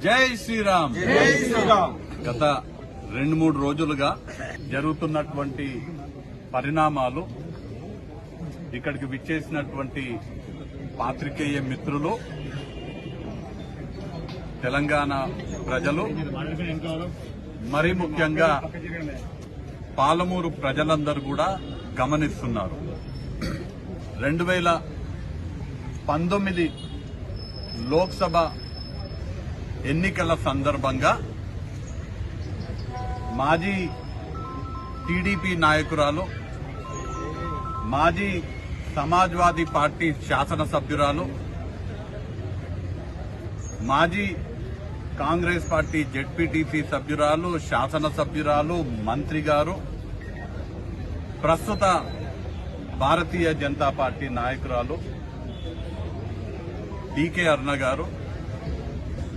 జై శ్రీరామ్. జై శ్రీరామ్. గత 2-3 రోజులుగా జరుగుతున్నటువంటి పరిణామాలు, ఇక్కడికి విచ్చేసినటువంటి పాత్రికేయ మిత్రులు, తెలంగాణ ప్రజలు, మరీ ముఖ్యంగా పాలమూరు ప్రజలందరూ కూడా గమనిస్తున్నారు. 2019 లోక్సభ ఎన్నికల సందర్భంగా మాజీ టీడీపీ నాయకురాలు, మాజీ సమాజ్వాదీ పార్టీ శాసనసభ్యురాలు, మాజీ కాంగ్రెస్ పార్టీ జెడ్పీటీసీ సభ్యురాలు, శాసనసభ్యురాలు, మంత్రి గారు, ప్రస్తుత భారతీయ జనతా పార్టీ నాయకురాలు డీకే అరుణ గారు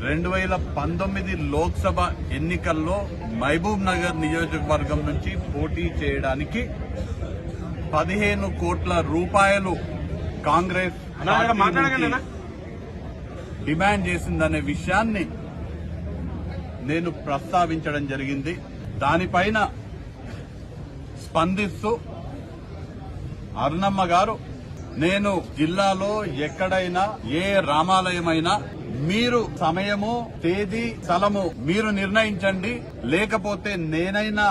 2019 లోక్సభ ఎన్నికల్లో మహబూబ్ నగర్ నియోజకవర్గం నుంచి పోటీ చేయడానికి 15 కోట్ల రూపాయలు కాంగ్రెస్ డిమాండ్ చేసిందనే విషయాన్ని నేను ప్రస్తావించడం జరిగింది. దానిపైన స్పందిస్తూ అరుణమ్మ గారు, నేను జిల్లాలో ఎక్కడైనా ఏ రామాలయమైనా మీరు సమయము, తేదీ, స్థలము మీరు నిర్ణయించండి, లేకపోతే నేనైనా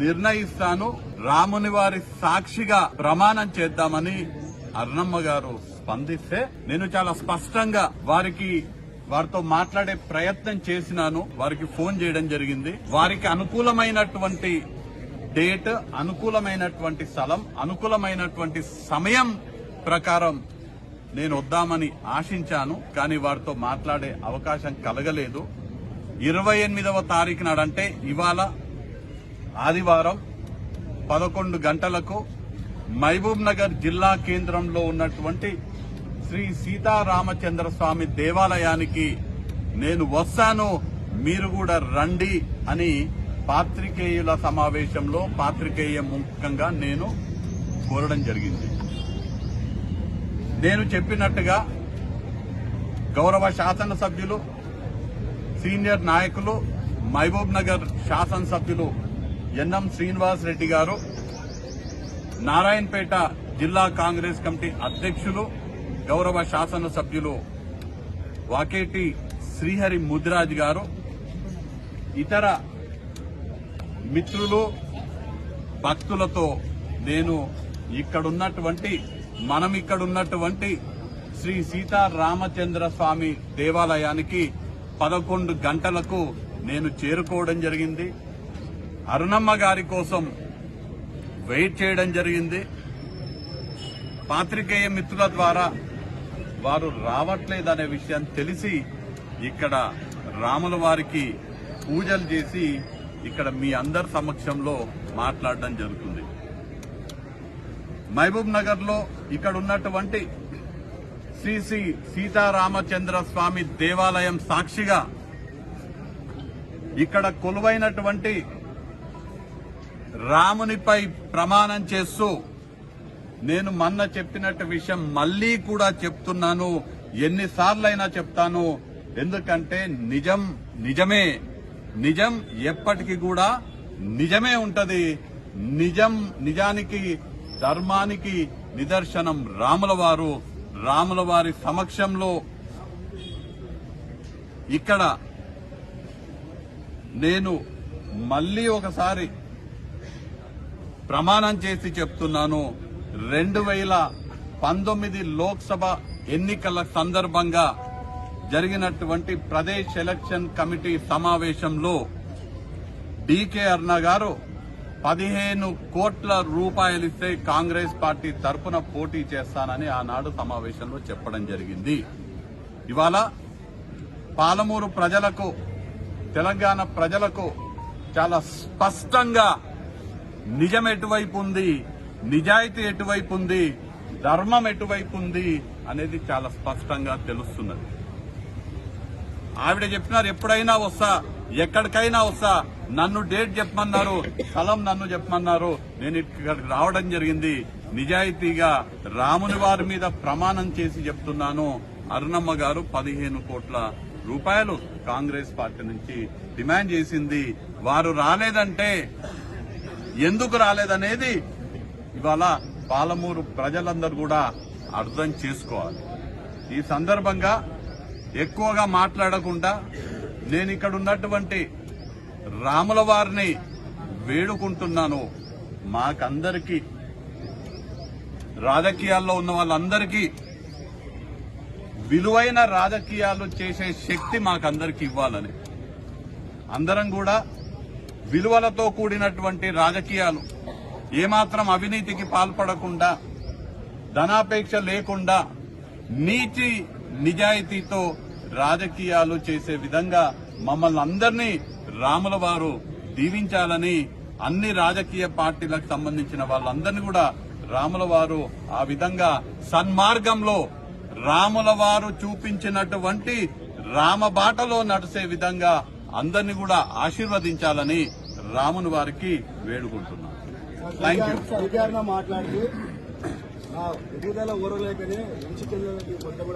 నిర్ణయిస్తాను, రాముని వారి సాక్షిగా ప్రమాణం చేద్దామని అరుణమ్మ గారు స్పందిస్తే నేను చాలా స్పష్టంగా వారితో మాట్లాడే ప్రయత్నం చేసినాను. వారికి ఫోన్ చేయడం జరిగింది. వారికి అనుకూలమైనటువంటి డేట్, అనుకూలమైనటువంటి స్థలం, అనుకూలమైనటువంటి సమయం ప్రకారం నేను వద్దామని ఆశించాను. కానీ వారితో మాట్లాడే అవకాశం కలగలేదు. 28వ తారీఖు నాడంటే ఇవాళ ఆదివారం 11 గంటలకు మహబూబ్ నగర్ జిల్లా కేంద్రంలో ఉన్నటువంటి శ్రీ సీతారామచంద్ర స్వామి దేవాలయానికి నేను వస్తాను, మీరు కూడా రండి అని పాత్రికేయుల సమావేశంలో పాత్రికేయ ముఖంగా నేను కోరడం జరిగింది. నేను చెప్పినట్టుగా గౌరవ శాసనసభ్యులు, సీనియర్ నాయకులు, మహబూబ్ నగర్ శాసనసభ్యులు ఎన్ఎం శ్రీనివాస్ రెడ్డి గారు, నారాయణపేట జిల్లా కాంగ్రెస్ కమిటీ అధ్యక్షులు గౌరవ శాసనసభ్యులు వాకేటి శ్రీహరి ముదిరాజ్ గారు, ఇతర మిత్రులు, భక్తులతో నేను మనం ఇక్కడున్నటువంటి శ్రీ సీతారామచంద్ర స్వామి దేవాలయానికి 11 గంటలకు నేను చేరుకోవడం జరిగింది. అరుణమ్మ గారి కోసం వెయిట్ చేయడం జరిగింది. పాత్రికేయ మిత్రుల ద్వారా వారు రావట్లేదనే విషయం తెలిసి ఇక్కడ రాముల వారికి పూజలు చేసి ఇక్కడ మీ అందరి సమక్షంలో మాట్లాడడం జరుగుతుంది. మహబూబ్ నగర్ లో ఇక్కడ ఉన్నటువంటి శ్రీ సీతారామచంద్ర స్వామి దేవాలయం సాక్షిగా ఇక్కడ కొలువైనటువంటి రామునిపై ప్రమాణం చేస్తూ నేను మొన్న చెప్పినట్టు విషయం మళ్లీ కూడా చెప్తున్నాను, ఎన్నిసార్లైనా చెప్తాను. ఎందుకంటే నిజమే, నిజం ఎప్పటికీ కూడా నిజమే ఉంటది. నిజానికి, ధర్మానికి నిదర్శనం రాముల వారి సమక్షంలో ఇక్కడ నేను మళ్లీ ఒకసారి ప్రమాణం చేసి చెప్తున్నాను. 2019 లోక్సభ ఎన్నికల సందర్భంగా జరిగినటువంటి ప్రదేశ్ ఎలక్షన్ కమిటీ సమావేశంలో డీకే అరుణ గారు 15 కోట్ల రూపాయలిస్తే కాంగ్రెస్ పార్టీ తరఫున పోటీ చేస్తానని ఆనాడు సమావేశంలో చెప్పడం జరిగింది. ఇవాళ పాలమూరు ప్రజలకు, తెలంగాణ ప్రజలకు చాలా స్పష్టంగా నిజం ఎటువైపు ఉంది, నిజాయితీ ఎటువైపు ఉంది, ధర్మం ఎటువైపు ఉంది అనేది చాలా స్పష్టంగా తెలుస్తున్నది. ఆవిడ చెప్పినారు, ఎప్పుడైనా వస్తా, ఎక్కడికైనా వస్తా, నన్ను డేట్ చెప్పమన్నారు, స్థలం నన్ను చెప్పమన్నారు, నేను ఇక్కడికి రావడం జరిగింది. నిజాయితీగా రాముని వారి మీద ప్రమాణం చేసి చెప్తున్నాను. అరుణమ్మ గారు 15 కోట్ల రూపాయలు కాంగ్రెస్ పార్టీ నుంచి డిమాండ్ చేసింది. వారు రాలేదంటే ఎందుకు రాలేదనేది ఇవాళ పాలమూరు ప్రజలందరూ కూడా అర్థం చేసుకోవాలి. ఈ సందర్భంగా ఎక్కువగా మాట్లాడకుండా నేను ఇక్కడ ఉన్నటువంటి రాముల వారిని వేడుకుంటున్నాను. మాకందరికీ రాజకీయాల్లో ఉన్న వాళ్ళందరికీ విలువైన రాజకీయాలు చేసే శక్తి మాకందరికీ ఇవ్వాలని, అందరం కూడా విలువలతో కూడినటువంటి రాజకీయాలు, ఏమాత్రం అవినీతికి పాల్పడకుండా, ధనాపేక్ష లేకుండా, నీతి నిజాయితీతో రాజకీయాలు చేసే విధంగా మమ్మల్ని అందరినీ రాముల వారు దీవించాలని, అన్ని రాజకీయ పార్టీలకు సంబంధించిన వాళ్ళందరినీ కూడా రాముల వారు ఆ విధంగా సన్మార్గంలో రాముల వారు చూపించినటువంటి రామబాటలో నడిసే విధంగా అందరినీ కూడా ఆశీర్వదించాలని రాముని వారికి వేడుకుంటున్నాను. Thank you. మాట్లాడుతూ ఎదుగుదల ఊరలేకనే